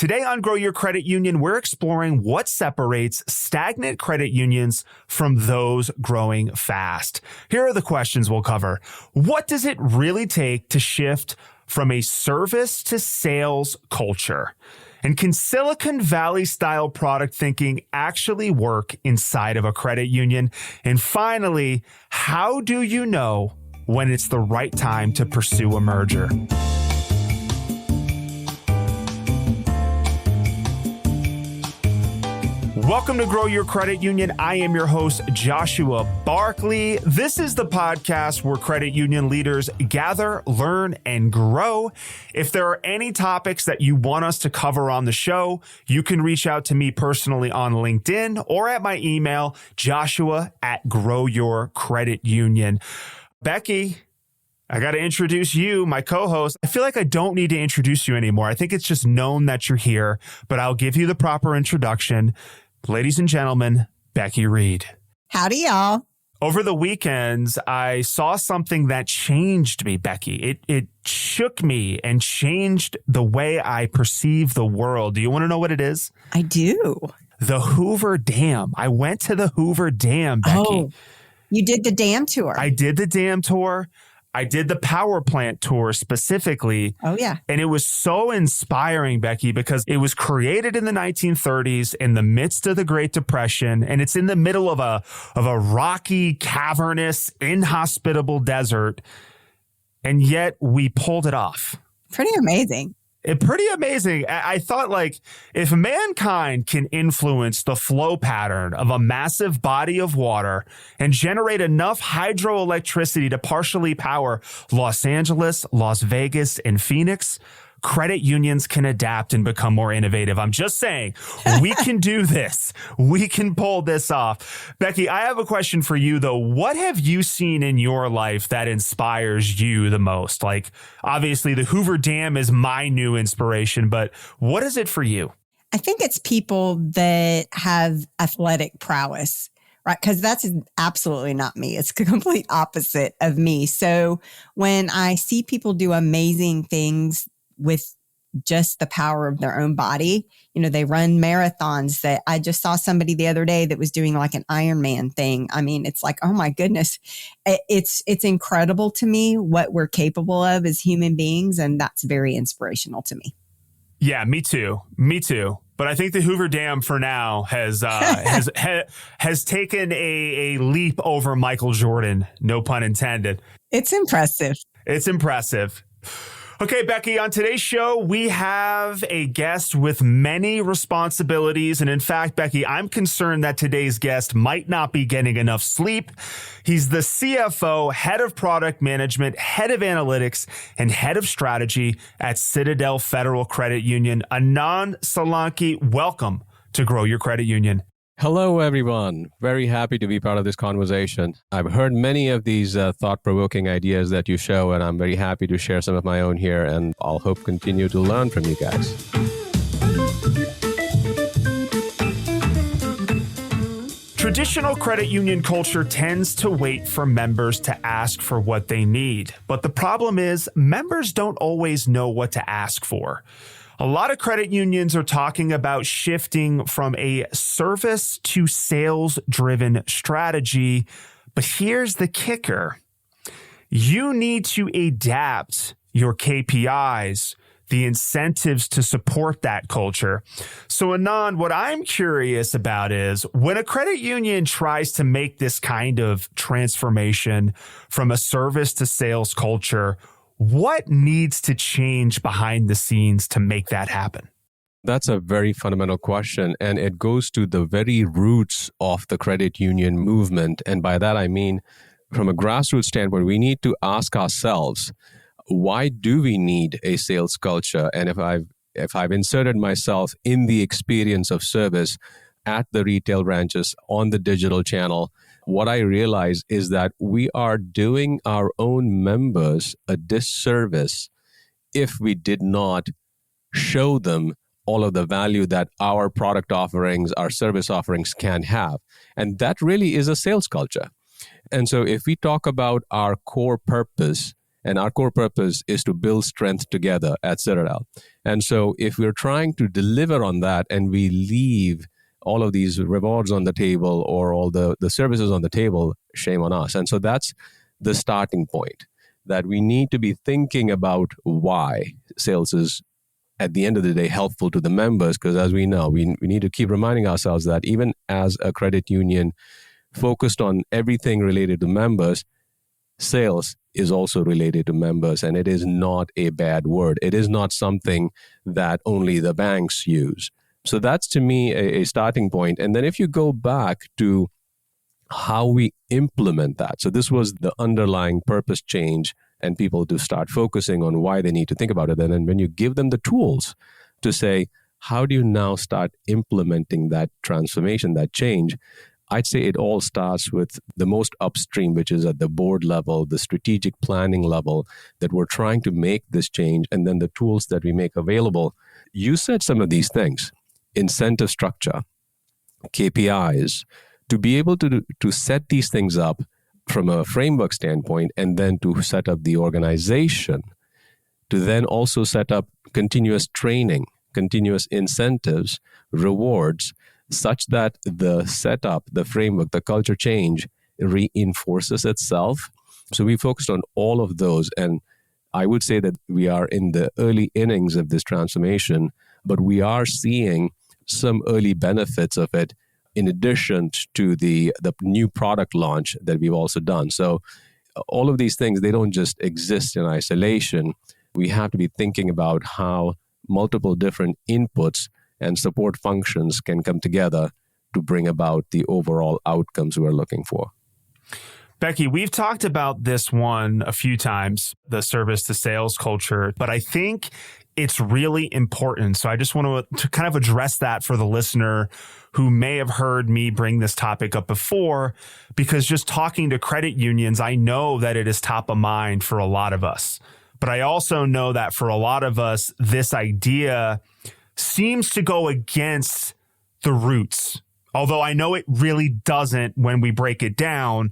Today on Grow Your Credit Union, we're exploring what separates stagnant credit unions from those growing fast. Here are the questions we'll cover. What does it really take to shift from a service to sales culture? And can Silicon Valley style product thinking actually work inside of a credit union? And finally, how do you know when it's the right time to pursue a merger? Welcome to Grow Your Credit Union. I am your host, Joshua Barclay. This is the podcast where credit union leaders gather, learn, and grow. If there are any topics that you want us to cover on the show, you can reach out to me personally on LinkedIn or at my email, joshua@growyourcreditunion. Becky, I got to introduce you, my co-host. I feel like I don't need to introduce you anymore. I think it's just known that you're here, but I'll give you the proper introduction. Ladies and gentlemen, Becky Reed. Howdy, y'all. Over the weekends, I saw something that changed me, Becky. It shook me and changed the way I perceive the world. Do you want to know what it is? I do. The Hoover Dam. I went to the Hoover Dam, Becky. Oh, you did the dam tour. I did the dam tour. I did the power plant tour specifically. Oh, yeah. And it was so inspiring, Becky, because it was created in the 1930s in the midst of the Great Depression. And it's in the middle of a rocky, cavernous, inhospitable desert. And yet we pulled it off. Pretty amazing. Pretty amazing. I thought, like, if mankind can influence the flow pattern of a massive body of water and generate enough hydroelectricity to partially power Los Angeles, Las Vegas, and Phoenix, credit unions can adapt and become more innovative. I'm just saying, we can do this. We can pull this off. Becky, I have a question for you, though. What have you seen in your life that inspires you the most? Like, obviously, the Hoover Dam is my new inspiration, but what is it for you? I think it's people that have athletic prowess, right? Because that's absolutely not me. It's the complete opposite of me. So when I see people do amazing things with just the power of their own body. You know, they run marathons. That I just saw somebody the other day that was doing like an Ironman thing. I mean, it's like, oh my goodness, it's incredible to me what we're capable of as human beings. And that's very inspirational to me. Yeah, me too. Me too. But I think the Hoover Dam for now has taken a leap over Michael Jordan. No pun intended. It's impressive. It's impressive. Okay, Becky, on today's show, we have a guest with many responsibilities. And in fact, Becky, I'm concerned that today's guest might not be getting enough sleep. He's the CFO, head of product management, head of analytics, and head of strategy at Citadel Federal Credit Union. Anand Solanki, welcome to Grow Your Credit Union. Hello, everyone. Very happy to be part of this conversation. I've heard many of these thought-provoking ideas that you show, and I'm very happy to share some of my own here, and I'll hope continue to learn from you guys. Traditional credit union culture tends to wait for members to ask for what they need. But the problem is, members don't always know what to ask for. A lot of credit unions are talking about shifting from a service to sales-driven strategy. But here's the kicker. You need to adapt your KPIs, the incentives to support that culture. So Anand, what I'm curious about is when a credit union tries to make this kind of transformation from a service to sales culture, what needs to change behind the scenes to make that happen? That's a very fundamental question, and it goes to the very roots of the credit union movement. And by that, I mean, from a grassroots standpoint, we need to ask ourselves, why do we need a sales culture? And if I've inserted myself in the experience of service at the retail branches on the digital channel, what I realize is that we are doing our own members a disservice if we did not show them all of the value that our product offerings, our service offerings can have. And that really is a sales culture. And so if we talk about our core purpose And our core purpose is to build strength together at Citadel. And so if we're trying to deliver on that and we leave all of these rewards on the table or all the services on the table, shame on us. And so that's the starting point, that we need to be thinking about why sales is, at the end of the day, helpful to the members. Because as we know, we need to keep reminding ourselves that even as a credit union focused on everything related to members, sales is also related to members, and it is not a bad word. It is not something that only the banks use. So that's, to me, a starting point. And then if you go back to how we implement that, so this was the underlying purpose change and people to start focusing on why they need to think about it. And then when you give them the tools to say, how do you now start implementing that transformation, that change? I'd say it all starts with the most upstream, which is at the board level, the strategic planning level, that we're trying to make this change, and then the tools that we make available. You said some of these things: incentive structure, KPIs, to be able to set these things up from a framework standpoint, and then to set up the organization, to then also set up continuous training, continuous incentives, rewards, such that the setup, the framework, the culture change reinforces itself. So we focused on all of those. And I would say that we are in the early innings of this transformation, but we are seeing some early benefits of it in addition to the new product launch that we've also done. So all of these things, they don't just exist in isolation. We have to be thinking about how multiple different inputs and support functions can come together to bring about the overall outcomes we're looking for. Becky, we've talked about this one a few times, the service to sales culture, but I think it's really important. So I just want to kind of address that for the listener who may have heard me bring this topic up before, because just talking to credit unions, I know that it is top of mind for a lot of us. But I also know that for a lot of us, this idea seems to go against the roots, although I know it really doesn't when we break it down.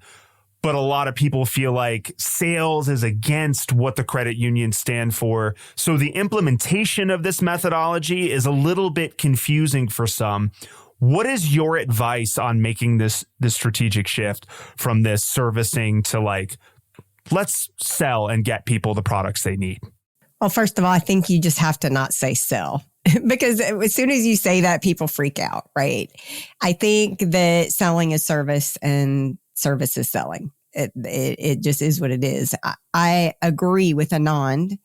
But a lot of people feel like sales is against what the credit unions stand for. So the implementation of this methodology is a little bit confusing for some. What is your advice on making this strategic shift from this servicing to like, let's sell and get people the products they need? Well, first of all, I think you just have to not say sell. Because as soon as you say that, people freak out, right? I think that selling is service and service is selling. It just is what it is. I agree with Anand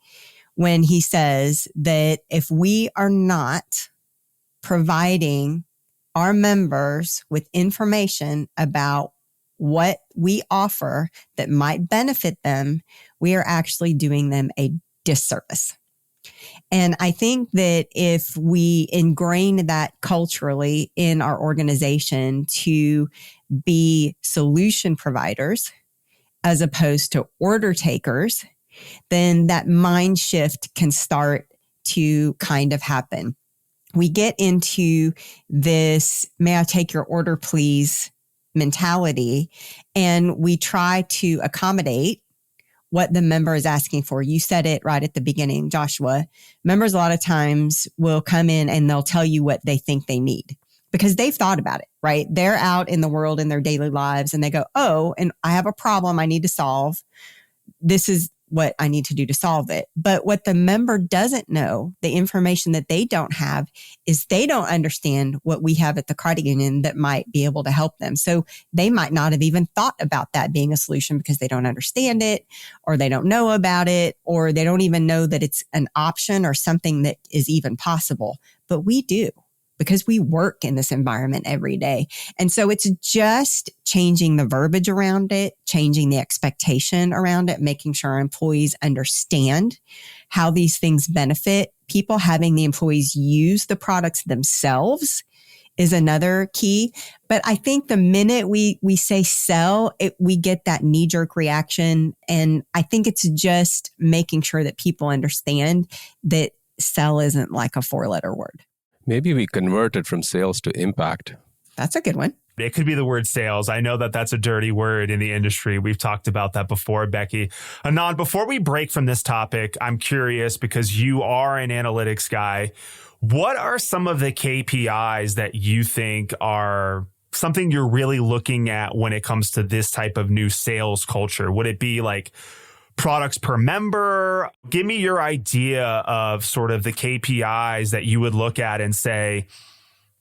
when he says that if we are not providing our members with information about what we offer that might benefit them, we are actually doing them a disservice. And I think that if we ingrain that culturally in our organization to be solution providers as opposed to order takers, then that mind shift can start to kind of happen. We get into this, may I take your order, please mentality, and we try to accommodate what the member is asking for. You said it right at the beginning, Joshua. Members a lot of times will come in and they'll tell you what they think they need because they've thought about it, right? They're out in the world in their daily lives and they go, oh, and I have a problem I need to solve. This is what I need to do to solve it. But what the member doesn't know, the information that they don't have, is they don't understand what we have at the credit union that might be able to help them. So they might not have even thought about that being a solution because they don't understand it, or they don't know about it, or they don't even know that it's an option or something that is even possible. But we do, because we work in this environment every day. And so it's just changing the verbiage around it, changing the expectation around it, making sure our employees understand how these things benefit people. Having the employees use the products themselves is another key. But I think the minute we say sell, we get that knee-jerk reaction. And I think it's just making sure that people understand that sell isn't like a 4-letter word. Maybe we convert it from sales to impact. That's a good one. It could be the word sales. I know that that's a dirty word in the industry. We've talked about that before, Becky. Anand, before we break from this topic, I'm curious because you are an analytics guy. What are some of the KPIs that you think are something you're really looking at when it comes to this type of new sales culture? Would it be like products per member? Give me your idea of sort of the KPIs that you would look at and say,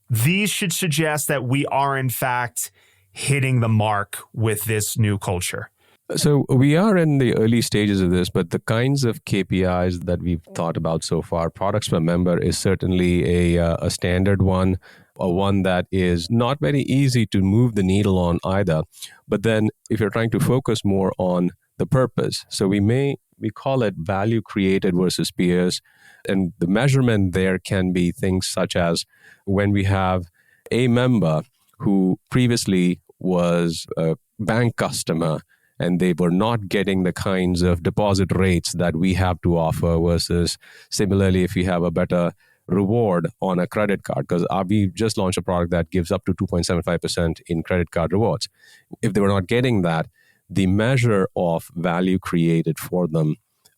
these should suggest that we are in fact hitting the mark with this new culture. So we are in the early stages of this, but the kinds of KPIs that we've thought about so far, products per member is certainly a standard one, a one that is not very easy to move the needle on either. But then if you're trying to focus more on the purpose, so we call it value created versus peers. And the measurement there can be things such as when we have a member who previously was a bank customer and they were not getting the kinds of deposit rates that we have to offer versus similarly if we have a better reward on a credit card, because we just launched a product that gives up to 2.75% in credit card rewards. If they were not getting that, the measure of value created for them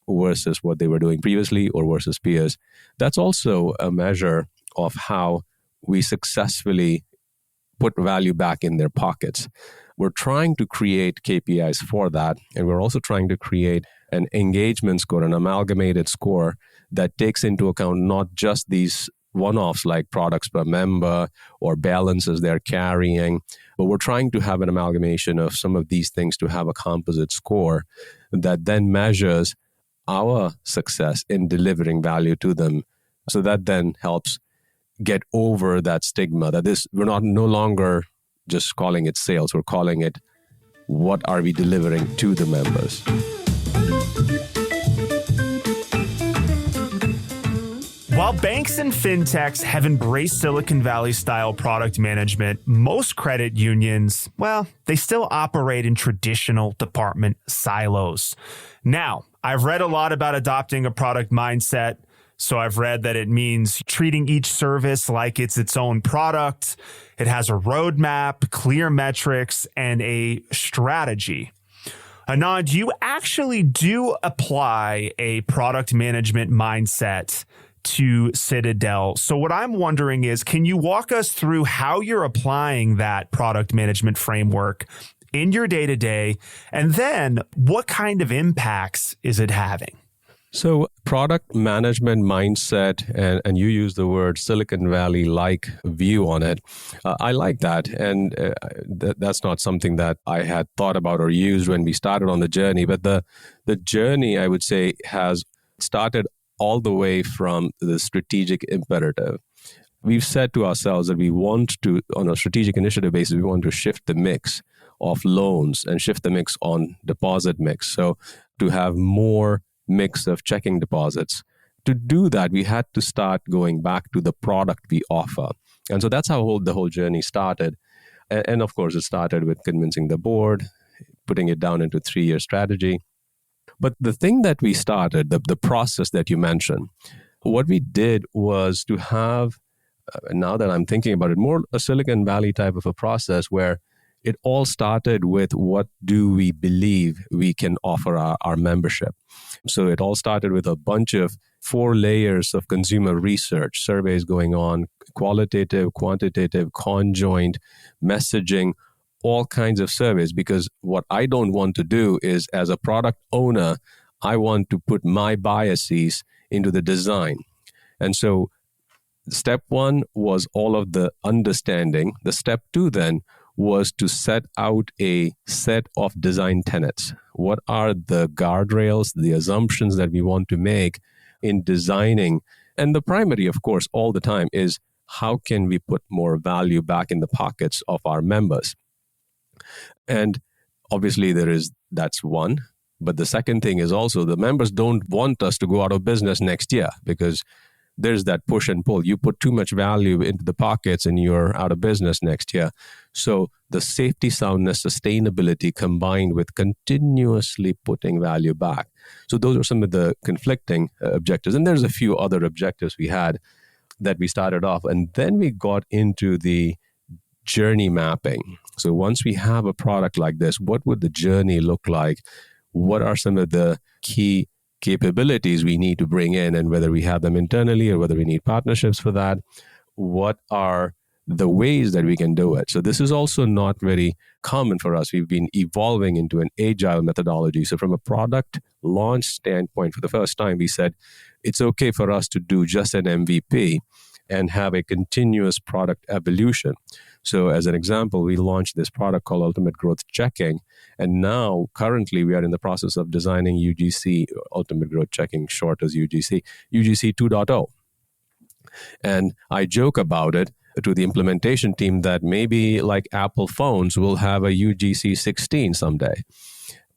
versus what they were doing previously or versus peers, that's also a measure of how we successfully put value back in their pockets. We're trying to create KPIs for that, and we're also trying to create an engagement score, an amalgamated score that takes into account not just these one-offs like products per member or balances they're carrying, but we're trying to have an amalgamation of some of these things to have a composite score that then measures our success in delivering value to them. So that then helps get over that stigma that we're no longer just calling it sales, we're calling it what are we delivering to the members. While banks and fintechs have embraced Silicon Valley style product management, most credit unions, well, they still operate in traditional department silos. Now, I've read a lot about adopting a product mindset. So I've read that it means treating each service like it's its own product. It has a roadmap, clear metrics, and a strategy. Anand, you actually do apply a product management mindset to Citadel. So what I'm wondering is, can you walk us through how you're applying that product management framework in your day-to-day? And then what kind of impacts is it having? So product management mindset, and you use the word Silicon Valley-like view on it. I like that. And that's not something that I had thought about or used when we started on the journey. But the journey, I would say, has started all the way from the strategic imperative. We've said to ourselves that we want to, on a strategic initiative basis, we want to shift the mix of loans and shift the mix on deposit mix. So to have more mix of checking deposits. To do that, we had to start going back to the product we offer. And so that's how the whole journey started. And of course, it started with convincing the board, putting it down into a 3-year strategy. But the thing that we started, the process that you mentioned, what we did was to have, now that I'm thinking about it, more a Silicon Valley type of a process where it all started with what do we believe we can offer our membership. So it all started with a bunch of 4 layers of consumer research, surveys going on, qualitative, quantitative, conjoint, messaging, all kinds of surveys. Because what I don't want to do is, as a product owner, I want to put my biases into the design. And so step 1 was all of the understanding. The step 2 then was to set out a set of design tenets. What are the guardrails, the assumptions that we want to make in designing? And the primary, of course, all the time is how can we put more value back in the pockets of our members? And obviously that's one. But the second thing is also the members don't want us to go out of business next year, because there's that push and pull. You put too much value into the pockets and you're out of business next year. So the safety, soundness, sustainability combined with continuously putting value back. So those are some of the conflicting objectives. And there's a few other objectives we had that we started off. And then we got into the journey mapping. So once we have a product like this, what would the journey look like? What are some of the key capabilities we need to bring in, and whether we have them internally or whether we need partnerships for that? What are the ways that we can do it? So this is also not very common for us. We've been evolving into an agile methodology. So from a product launch standpoint, for the first time, we said it's okay for us to do just an MVP and have a continuous product evolution. So as an example, we launched this product called Ultimate Growth Checking. And now currently we are in the process of designing UGC, Ultimate Growth Checking, short as UGC 2.0. And I joke about it to the implementation team that maybe like Apple phones will have a UGC 16 someday.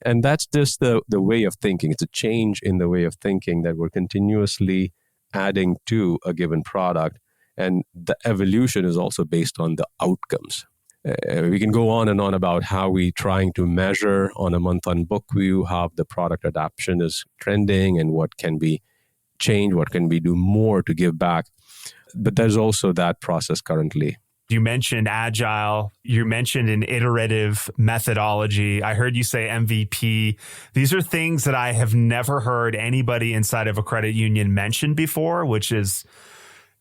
And that's just the way of thinking. It's a change in the way of thinking that we're continuously adding to a given product. And the evolution is also based on the outcomes. We can go on and on about how we're trying to measure on a month-on book view how the product adoption is trending and what can be changed, what can we do more to give back. But there's also that process currently. You mentioned agile. You mentioned an iterative methodology. I heard you say MVP. These are things that I have never heard anybody inside of a credit union mention before, which is,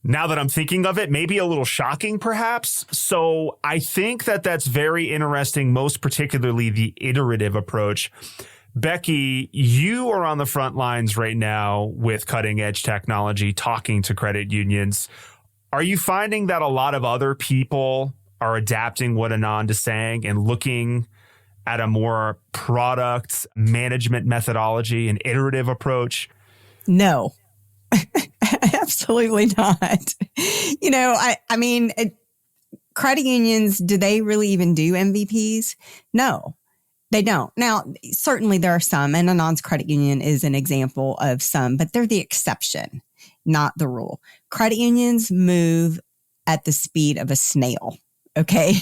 now that I'm thinking of it, maybe a little shocking, perhaps. So I think that that's very interesting, most particularly the iterative approach. Becky, you are on the front lines right now with cutting edge technology, talking to credit unions. Are you finding that a lot of other people are adapting what Anand is saying and looking at a more product management methodology, an iterative approach? No, absolutely not. I mean, credit unions, do they really even do MVPs? No, they don't. Now, certainly there are some, and Anand's credit union is an example of some, but they're the exception, not the rule. Credit unions move at the speed of a snail. Okay.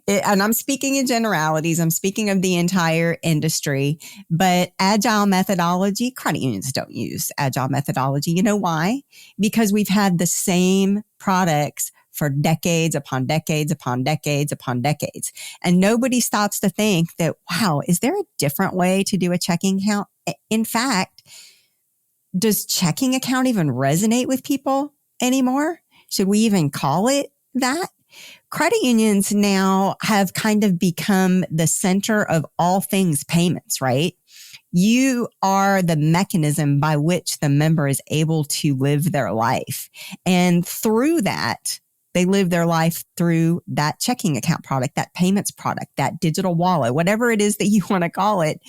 And I'm speaking in generalities. I'm speaking of the entire industry, but agile methodology, credit unions don't use agile methodology. You know why? Because we've had the same products for decades upon decades upon decades upon decades. And nobody stops to think that, wow, is there a different way to do a checking account? In fact, does checking account even resonate with people anymore? Should we even call it that? Credit unions now have kind of become the center of all things payments, right? You are the mechanism by which the member is able to live their life. And through that, they live their life through that checking account product, that payments product, that digital wallet, whatever it is that you want to call it.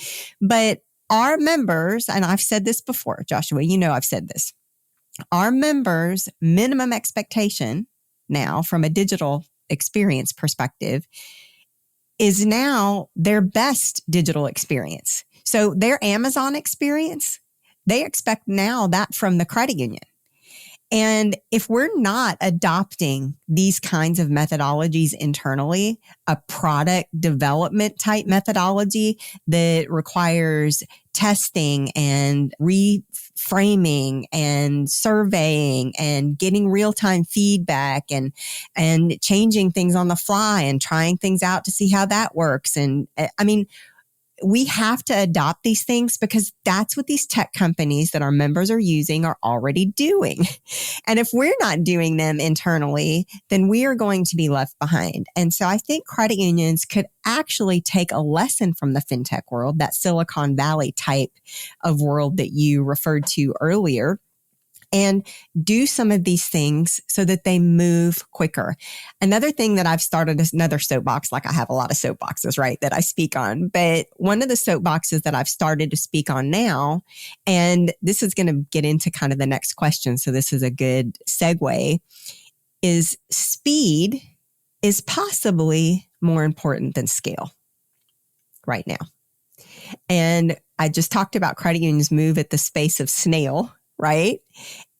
But our members, and I've said this before, Joshua, I've said this, our members' minimum expectation now from a digital experience perspective is now their best digital experience. So their Amazon experience, they expect now that from the credit union. And if we're not adopting these kinds of methodologies internally, a product development type methodology that requires testing and reframing and surveying and getting real-time feedback and changing things on the fly and trying things out to see how that works. And I mean, we have to adopt these things because that's what these tech companies that our members are using are already doing. And if we're not doing them internally, then we are going to be left behind. And so I think credit unions could actually take a lesson from the fintech world, that Silicon Valley type of world that you referred to earlier, and do some of these things so that they move quicker. Another thing that I've started is another soapbox, like I have a lot of soapboxes, right, that I speak on. But one of the soapboxes that I've started to speak on now, and this is going to get into kind of the next question, so this is a good segue, is speed is possibly more important than scale right now. And I just talked about credit unions move at the space of snail, right?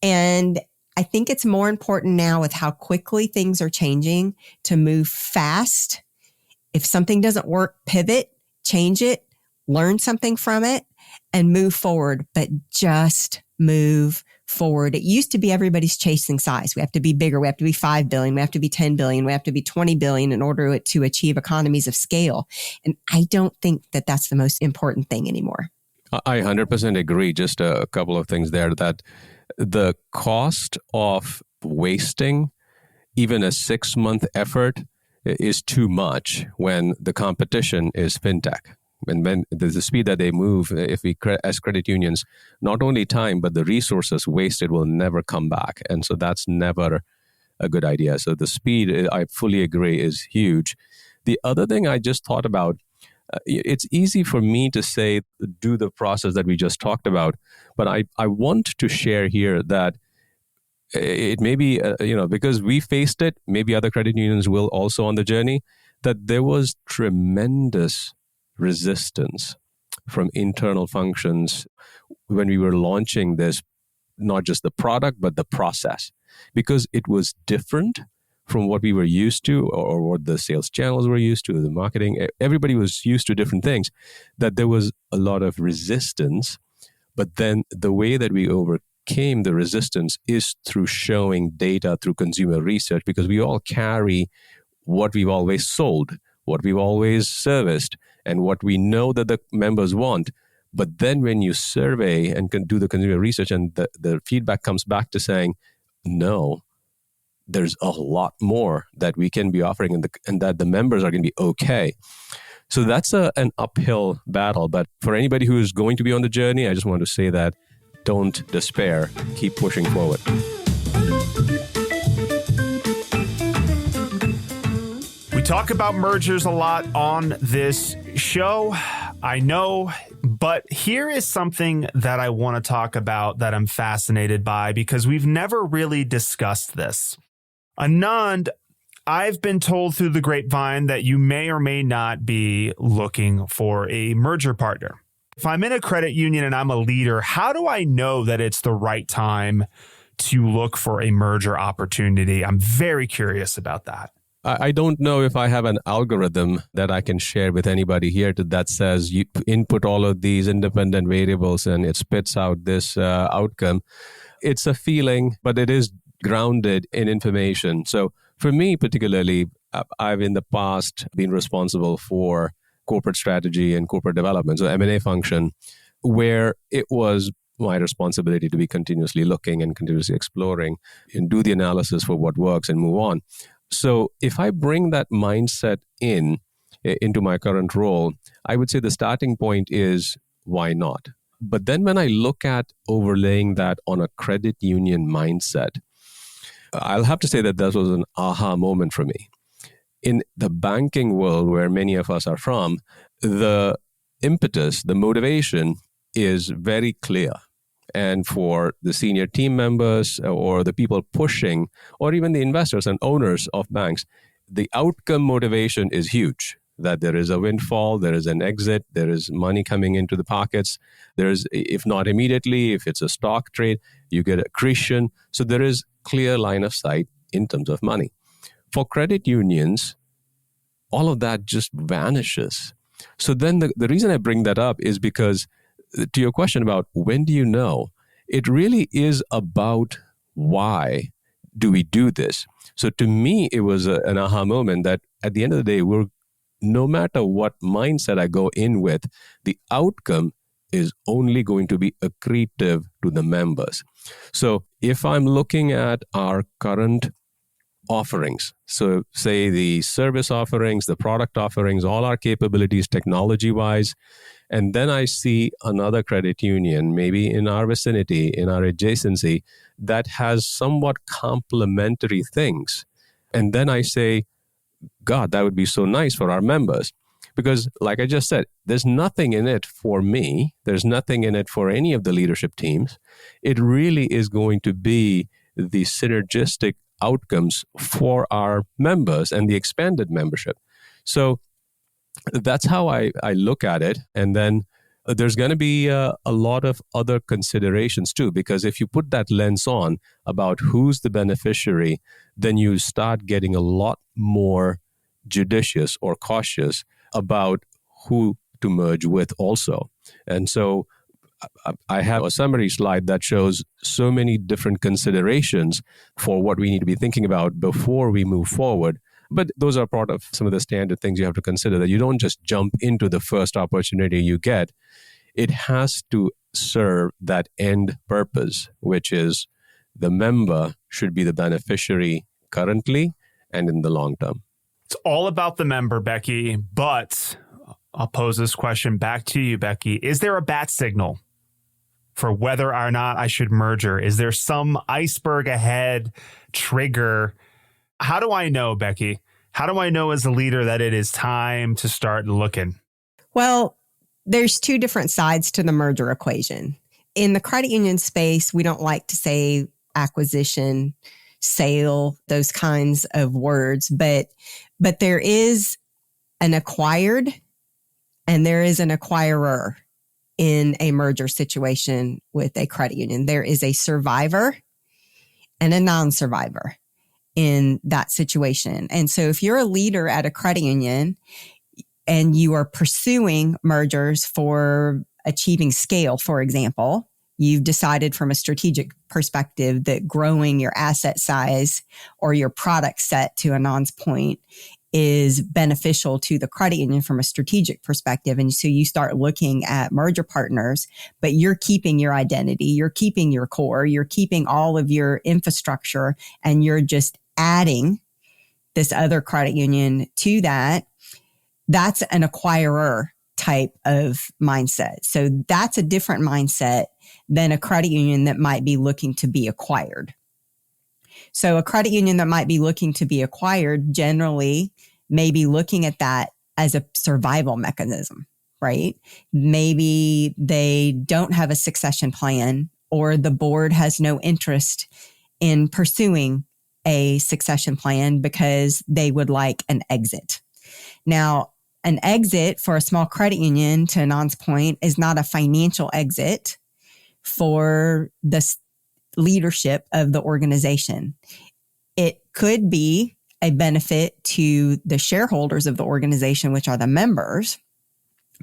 And I think it's more important now with how quickly things are changing to move fast. If something doesn't work, pivot, change it, learn something from it, and move forward, but just move forward. It used to be everybody's chasing size. We have to be bigger. We have to be 5 billion. We have to be 10 billion. We have to be 20 billion in order to achieve economies of scale. And I don't think that that's the most important thing anymore. I 100% agree. Just a couple of things there, that the cost of wasting even a 6-month effort is too much when the competition is fintech. When there's the speed that they move, if we as credit unions, not only time, but the resources wasted will never come back. And so that's never a good idea. So the speed, I fully agree, is huge. The other thing I just thought about, it's easy for me to say, do the process that we just talked about, but I want to share here that it may be, because we faced it, maybe other credit unions will also on the journey, that there was tremendous resistance from internal functions when we were launching this, not just the product, but the process, because it was different from what we were used to or what the sales channels were used to, the marketing. Everybody was used to different things, that there was a lot of resistance. But then the way that we overcame the resistance is through showing data, through consumer research, because we all carry what we've always sold, what we've always serviced, and what we know that the members want. But then when you survey and can do the consumer research and the feedback comes back to saying, no, there's a lot more that we can be offering and that the members are going to be okay. So that's an uphill battle. But for anybody who is going to be on the journey, I just want to say that don't despair. Keep pushing forward. We talk about mergers a lot on this show, I know, but here is something that I want to talk about that I'm fascinated by because we've never really discussed this. Anand, I've been told through the grapevine that you may or may not be looking for a merger partner. If I'm in a credit union and I'm a leader, how do I know that it's the right time to look for a merger opportunity? I'm very curious about that. I don't know if I have an algorithm that I can share with anybody here that says you input all of these independent variables and it spits out this outcome. It's a feeling, but it is grounded in information. So for me particularly, I've in the past been responsible for corporate strategy and corporate development, so M&A function, where it was my responsibility to be continuously looking and continuously exploring and do the analysis for what works and move on. So if I bring that mindset into my current role, I would say the starting point is why not? But then when I look at overlaying that on a credit union mindset, I'll have to say that was an aha moment for me. In the banking world where many of us are from, the impetus, the motivation is very clear. And for the senior team members or the people pushing, or even the investors and owners of banks, the outcome motivation is huge. That there is a windfall, there is an exit, there is money coming into the pockets. There is, if not immediately, if it's a stock trade, you get accretion. So there is clear line of sight in terms of money. For credit unions, all of that just vanishes. So then the reason I bring that up is because to your question about when do you know, it really is about why do we do this. So to me, it was an aha moment that at the end of the day, no matter what mindset I go in with, the outcome is only going to be accretive to the members. So if I'm looking at our current offerings, so say the service offerings, the product offerings, all our capabilities technology-wise, and then I see another credit union, maybe in our vicinity, in our adjacency, that has somewhat complementary things. And then I say, God, that would be so nice for our members. Because like I just said, there's nothing in it for me. There's nothing in it for any of the leadership teams. It really is going to be the synergistic outcomes for our members and the expanded membership. So that's how I look at it. And then there's going to be a lot of other considerations too, because if you put that lens on about who's the beneficiary, then you start getting a lot more judicious or cautious about who to merge with also. And so I have a summary slide that shows so many different considerations for what we need to be thinking about before we move forward. But those are part of some of the standard things you have to consider, that you don't just jump into the first opportunity you get. It has to serve that end purpose, which is the member should be the beneficiary currently and in the long term. It's all about the member, Becky, but I'll pose this question back to you, Becky. Is there a bat signal for whether or not I should merger? Is there some iceberg ahead trigger? How do I know, Becky? How do I know as a leader that it is time to start looking? Well, there's two different sides to the merger equation. In the credit union space, we don't like to say acquisition, sale, those kinds of words, but there is an acquired and there is an acquirer in a merger situation with a credit union. There is a survivor and a non-survivor in that situation. And so if you're a leader at a credit union and you are pursuing mergers for achieving scale, for example, you've decided from a strategic perspective that growing your asset size or your product set, to Anand's point, is beneficial to the credit union from a strategic perspective. And so you start looking at merger partners, but you're keeping your identity, you're keeping your core, you're keeping all of your infrastructure, and you're just adding this other credit union to that. That's an acquirer type of mindset. So that's a different mindset than a credit union that might be looking to be acquired. So a credit union that might be looking to be acquired generally may be looking at that as a survival mechanism, right? Maybe they don't have a succession plan, or the board has no interest in pursuing a succession plan because they would like an exit. Now, an exit for a small credit union, to Anand's point, is not a financial exit for the leadership of the organization. It could be a benefit to the shareholders of the organization, which are the members,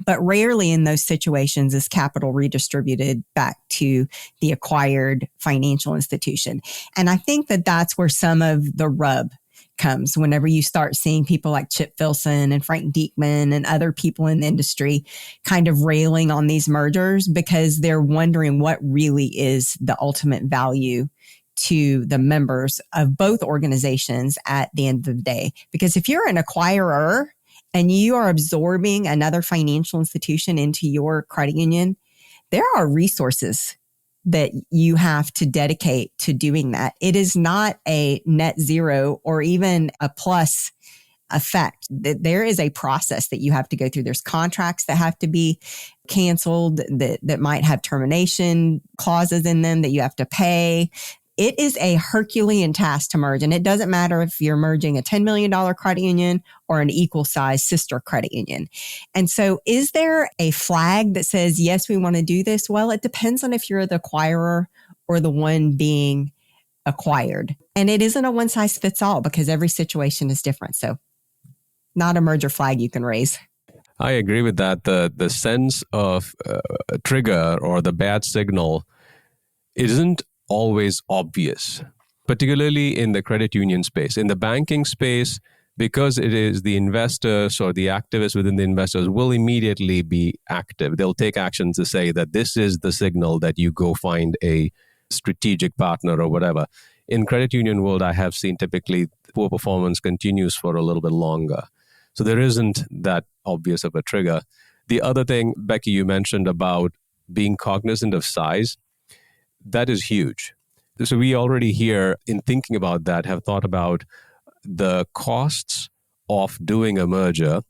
but rarely in those situations is capital redistributed back to the acquired financial institution. And I think that that's where some of the rub comes whenever you start seeing people like Chip Filson and Frank Diekman and other people in the industry kind of railing on these mergers, because they're wondering what really is the ultimate value to the members of both organizations at the end of the day. Because if you're an acquirer and you are absorbing another financial institution into your credit union, there are resources that you have to dedicate to doing that. It is not a net zero or even a plus effect. There is a process that you have to go through. There's contracts that have to be canceled that might have termination clauses in them that you have to pay. It is a Herculean task to merge. And it doesn't matter if you're merging a $10 million credit union or an equal size sister credit union. And so is there a flag that says, yes, we want to do this? Well, it depends on if you're the acquirer or the one being acquired. And it isn't a one size fits all because every situation is different. So not a merger flag you can raise. I agree with that. The sense of trigger or the bad signal isn't always obvious, particularly in the credit union space. In the banking space, because it is the investors or the activists within the investors will immediately be active. They'll take actions to say that this is the signal that you go find a strategic partner or whatever. In credit union world, I have seen typically poor performance continues for a little bit longer. So there isn't that obvious of a trigger. The other thing, Becky, you mentioned about being cognizant of size, that is huge. So we already here, in thinking about that, have thought about the costs of doing a merger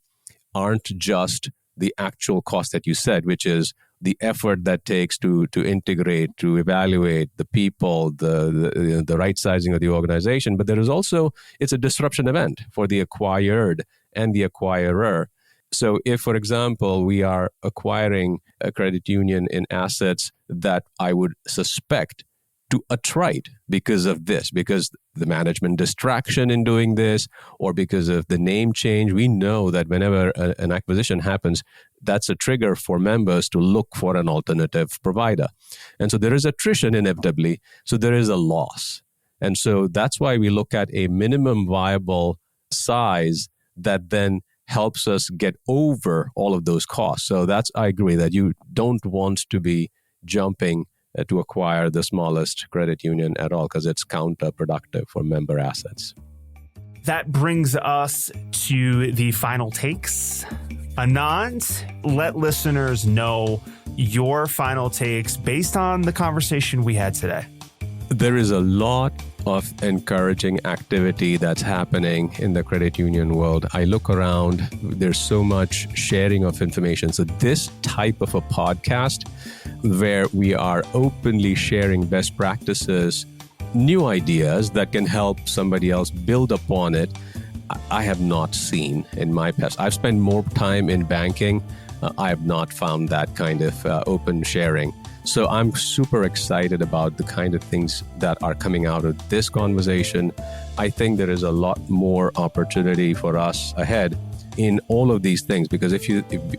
aren't just the actual cost that you said, which is the effort that takes to integrate, to evaluate the people, the right sizing of the organization. But there is also, it's a disruption event for the acquired and the acquirer. So if, for example, we are acquiring a credit union in assets that I would suspect to attrite because of this, because the management distraction in doing this, or because of the name change. We know that whenever an acquisition happens, that's a trigger for members to look for an alternative provider. And so there is attrition inevitably. So there is a loss. And so that's why we look at a minimum viable size that then helps us get over all of those costs. So I agree that you don't want to be jumping to acquire the smallest credit union at all, because it's counterproductive for member assets. That brings us to the final takes. Anand, let listeners know your final takes based on the conversation we had today. There is a lot of encouraging activity that's happening in the credit union world. I look around, there's so much sharing of information. So this type of a podcast where we are openly sharing best practices, new ideas that can help somebody else build upon it, I have not seen in my past. I've spent more time in banking. I have not found that kind of open sharing. So I'm super excited about the kind of things that are coming out of this conversation. I think there is a lot more opportunity for us ahead in all of these things, because if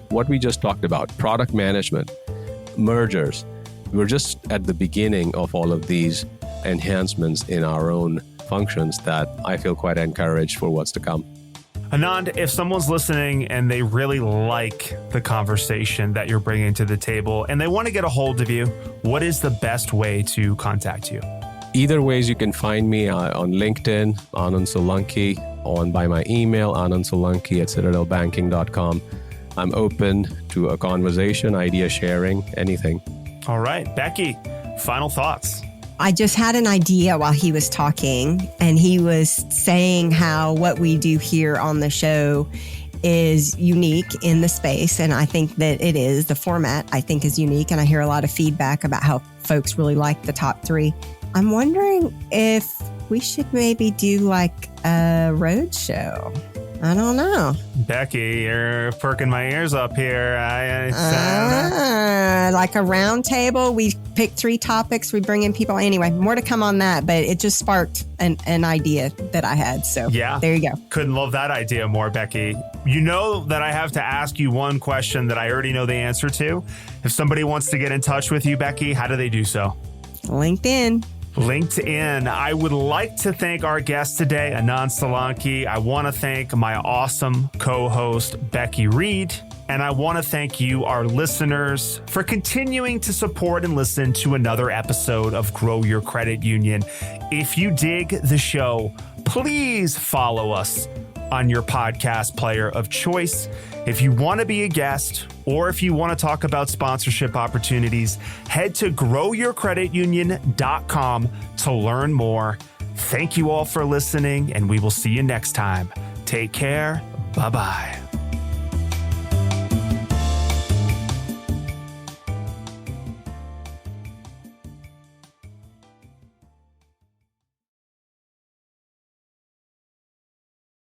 what we just talked about, product management, mergers, we're just at the beginning of all of these enhancements in our own functions that I feel quite encouraged for what's to come. Anand, if someone's listening and they really like the conversation that you're bringing to the table and they want to get a hold of you, what is the best way to contact you? Either ways, you can find me on LinkedIn, Anand Solanki, by my email, anandsolanki@citadelbanking.com. I'm open to a conversation, idea sharing, anything. All right. Becky, final thoughts. I just had an idea while he was talking, and he was saying how what we do here on the show is unique in the space. And I think that it is. The format, I think, is unique. And I hear a lot of feedback about how folks really like the top three. I'm wondering if we should maybe do like a road show. I don't know. Becky, you're perking my ears up here. Like a round table. We pick 3 topics. We bring in people. Anyway, more to come on that, but it just sparked an idea that I had. So yeah, there you go. Couldn't love that idea more, Becky. You know that I have to ask you one question that I already know the answer to. If somebody wants to get in touch with you, Becky, how do they do so? LinkedIn. I would like to thank our guest today, Anand Solanki. I want to thank my awesome co-host, Becky Reed. And I want to thank you, our listeners, for continuing to support and listen to another episode of Grow Your Credit Union. If you dig the show, please follow us on your podcast player of choice. If you want to be a guest, or if you want to talk about sponsorship opportunities, head to growyourcreditunion.com to learn more. Thank you all for listening, and we will see you next time. Take care. Bye-bye.